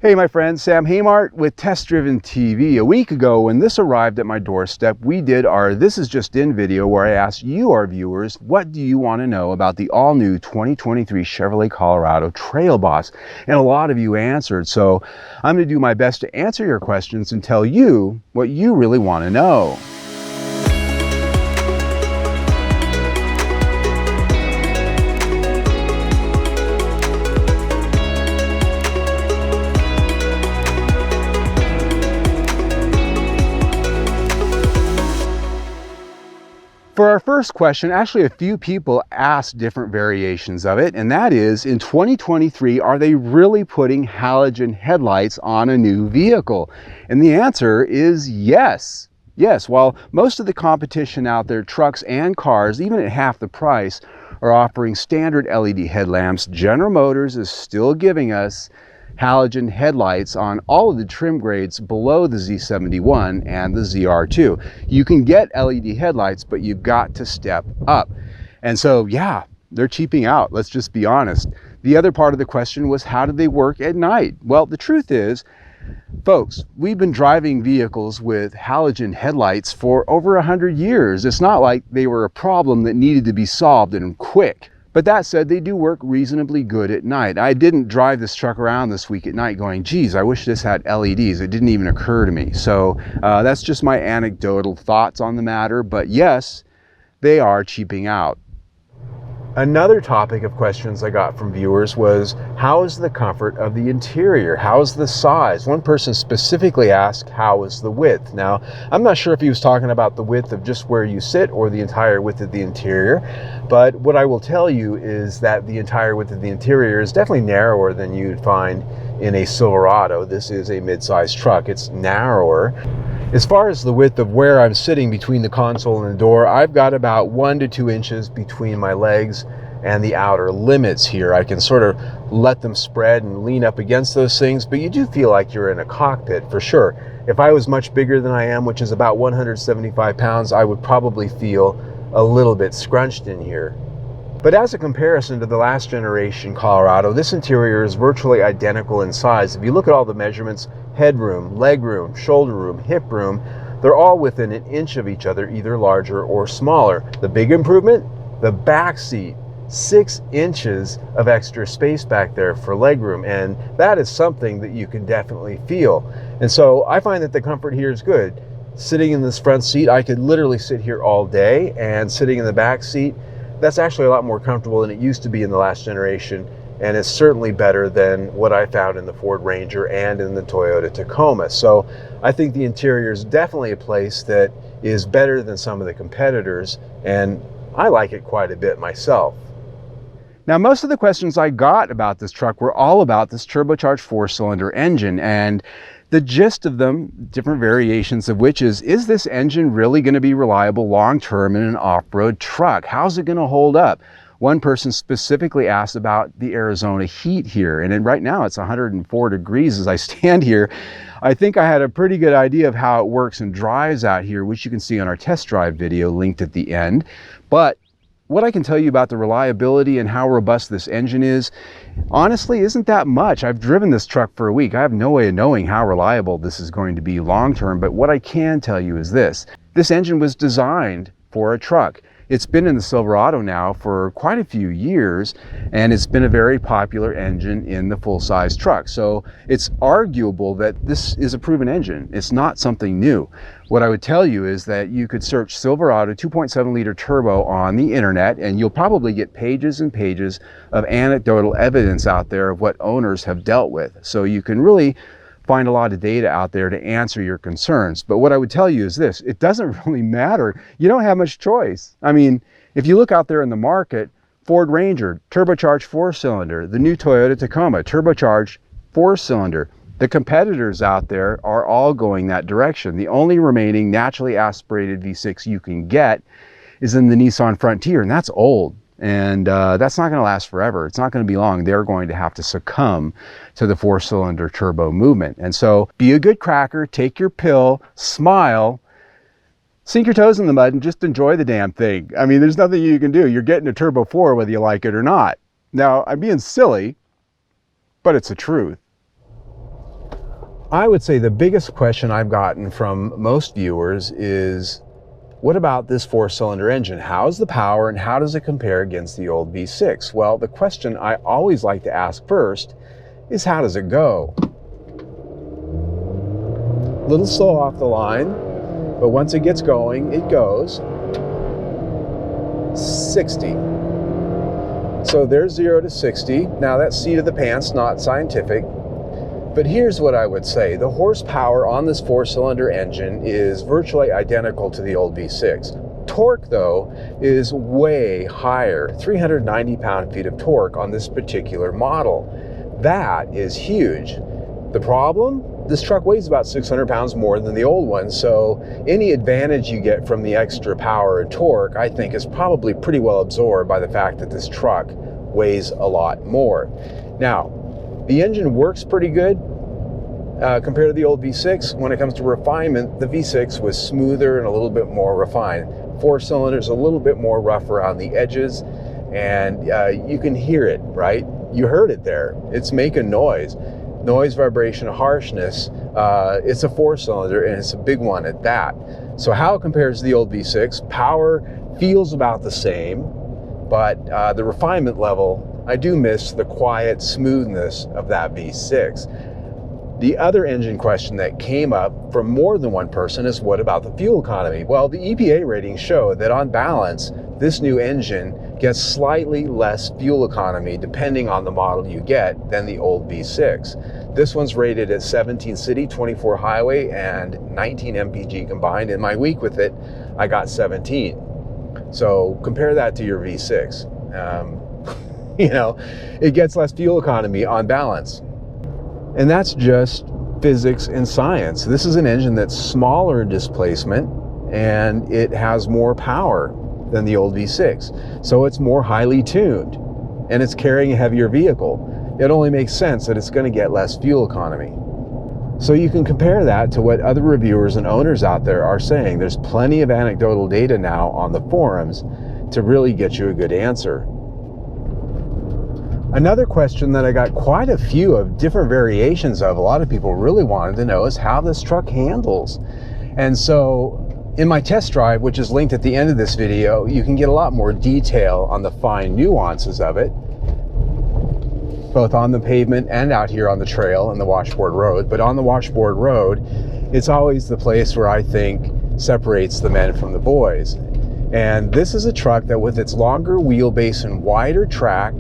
Hey my friends, Sam Haymart with Test Driven TV. A week ago when this arrived at my doorstep, we did our This Is Just In video where I asked you, our viewers, what do you want to know about the all-new 2023 Chevrolet Colorado Trail Boss? And a lot of you answered, so I'm going to do my best to answer your questions and tell you what you really want to know. For our first question, actually a few people asked different variations of it, and that is, in 2023, are they really putting halogen headlights on a new vehicle? And the answer is yes. Yes, while most of the competition out there, trucks and cars, even at half the price, are offering standard LED headlamps, General Motors is still giving us halogen headlights on all of the trim grades below the Z71 and the ZR2. You can get LED headlights, but you've got to step up. And so, yeah, they're cheaping out. Let's just be honest. The other part of the question was, how do they work at night? Well, the truth is, folks, we've been driving vehicles with halogen headlights for over 100 years. It's not like they were a problem that needed to be solved and quick. But that said, they do work reasonably good at night. I didn't drive this truck around this week at night going, geez, I wish this had LEDs. It didn't even occur to me. So that's just my anecdotal thoughts on the matter. But yes, they are cheaping out. Another topic of questions I got from viewers was, how is the comfort of the interior? How is the size? One person specifically asked, how is the width? Now, I'm not sure if he was talking about the width of just where you sit or the entire width of the interior, but what I will tell you is that the entire width of the interior is definitely narrower than you'd find in a Silverado. This is a mid-sized truck. It's narrower. As far as the width of where I'm sitting between the console and the door, I've got about 1 to 2 inches between my legs and the outer limits here. I can sort of let them spread and lean up against those things, but you do feel like you're in a cockpit for sure. If I was much bigger than I am, which is about 175 pounds, I would probably feel a little bit scrunched in here. But as a comparison to the last generation Colorado, this interior is virtually identical in size. If you look at all the measurements, headroom, legroom, shoulder room, hip room, they're all within an inch of each other, either larger or smaller. The big improvement? The back seat. 6 inches of extra space back there for legroom, and that is something that you can definitely feel. And so I find that the comfort here is good. Sitting in this front seat, I could literally sit here all day, and sitting in the back seat, that's actually a lot more comfortable than it used to be in the last generation, and it's certainly better than what I found in the Ford Ranger and in the Toyota Tacoma. So I think the interior is definitely a place that is better than some of the competitors, and I like it quite a bit myself. Now, most of the questions I got about this truck were all about this turbocharged 4-cylinder engine, and the gist of them, different variations of which is this engine really going to be reliable long-term in an off-road truck? How's it going to hold up? One person specifically asked about the Arizona heat here, and right now it's 104 degrees as I stand here. I think I had a pretty good idea of how it works and drives out here, which you can see on our test drive video linked at the end. But what I can tell you about the reliability and how robust this engine is, honestly, isn't that much. I've driven this truck for a week. I have no way of knowing how reliable this is going to be long-term, but what I can tell you is this engine was designed for a truck. It's been in the Silverado now for quite a few years, and it's been a very popular engine in the full-size truck. So it's arguable that this is a proven engine. It's not something new. What I would tell you is that you could search Silverado 2.7-liter turbo on the internet, and you'll probably get pages and pages of anecdotal evidence out there of what owners have dealt with. So you can really find a lot of data out there to answer your concerns. But what I would tell you is this: it doesn't really matter. You don't have much choice. I mean, if you look out there in the market, Ford Ranger, turbocharged 4-cylinder, the new Toyota Tacoma, turbocharged 4-cylinder. The competitors out there are all going that direction. The only remaining naturally aspirated V6 you can get is in the Nissan Frontier, and that's old. And that's not going to last forever. It's not going to be long. They're going to have to succumb to the 4-cylinder turbo movement. And so be a good cracker, take your pill, smile, sink your toes in the mud, and just enjoy the damn thing. I mean, there's nothing you can do. You're getting a Turbo 4 whether you like it or not. Now, I'm being silly, but it's the truth. I would say the biggest question I've gotten from most viewers is, what about this 4-cylinder engine? How's the power and how does it compare against the old V6? Well, the question I always like to ask first is, how does it go? A little slow off the line, but once it gets going, it goes 60. So there's 0 to 60. Now that's seat of the pants, not scientific. But here's what I would say. The horsepower on this 4-cylinder engine is virtually identical to the old V6. Torque, though, is way higher, 390 pound-feet of torque on this particular model. That is huge. The problem? This truck weighs about 600 pounds more than the old one, so any advantage you get from the extra power and torque, I think, is probably pretty well absorbed by the fact that this truck weighs a lot more. Now, the engine works pretty good compared to the old V6. When it comes to refinement, the V6 was smoother and a little bit more refined. 4 cylinders, a little bit more rough around the edges, and you can hear it, right? You heard it there. It's making noise. Noise, vibration, harshness. It's a 4-cylinder and it's a big one at that. So how it compares to the old V6? Power feels about the same, but the refinement level, I do miss the quiet smoothness of that V6. The other engine question that came up from more than one person is, what about the fuel economy? Well, the EPA ratings show that on balance, this new engine gets slightly less fuel economy depending on the model you get than the old V6. This one's rated at 17 city, 24 highway, and 19 mpg combined. In my week with it, I got 17. So compare that to your V6. You know, it gets less fuel economy on balance. And that's just physics and science. This is an engine that's smaller in displacement and it has more power than the old V6. So it's more highly tuned and it's carrying a heavier vehicle. It only makes sense that it's going to get less fuel economy. So you can compare that to what other reviewers and owners out there are saying. There's plenty of anecdotal data now on the forums to really get you a good answer. Another question that I got quite a few of different variations of, a lot of people really wanted to know, is how this truck handles. And so in my test drive, which is linked at the end of this video, you can get a lot more detail on the fine nuances of it, both on the pavement and out here on the trail and the washboard road. But on the washboard road, it's always the place where I think separates the men from the boys. And this is a truck that, with its longer wheelbase and wider track,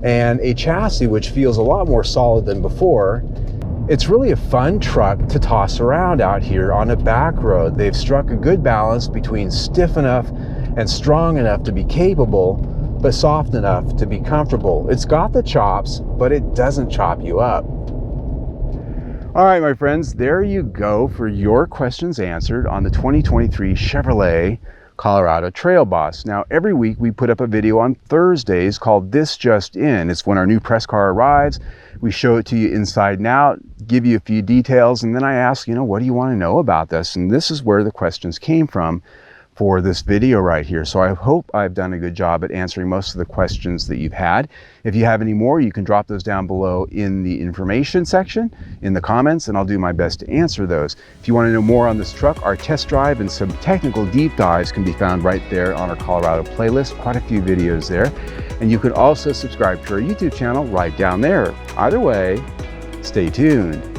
and a chassis which feels a lot more solid than before, it's really a fun truck to toss around out here on a back road. They've struck a good balance between stiff enough and strong enough to be capable, but soft enough to be comfortable. It's got the chops, but it doesn't chop you up. All right, my friends, there you go for your questions answered on the 2023 Chevrolet Colorado Trail Boss. Now, every week we put up a video on Thursdays called This Just In. It's when our new press car arrives. We show it to you inside and out, give you a few details, and then I ask, what do you want to know about this? And this is where the questions came from for this video right here. So I hope I've done a good job at answering most of the questions that you've had. If you have any more, you can drop those down below in the information section, in the comments, and I'll do my best to answer those. If you want to know more on this truck, our test drive and some technical deep dives can be found right there on our Colorado playlist. Quite a few videos there. And you can also subscribe to our YouTube channel right down there. Either way, stay tuned.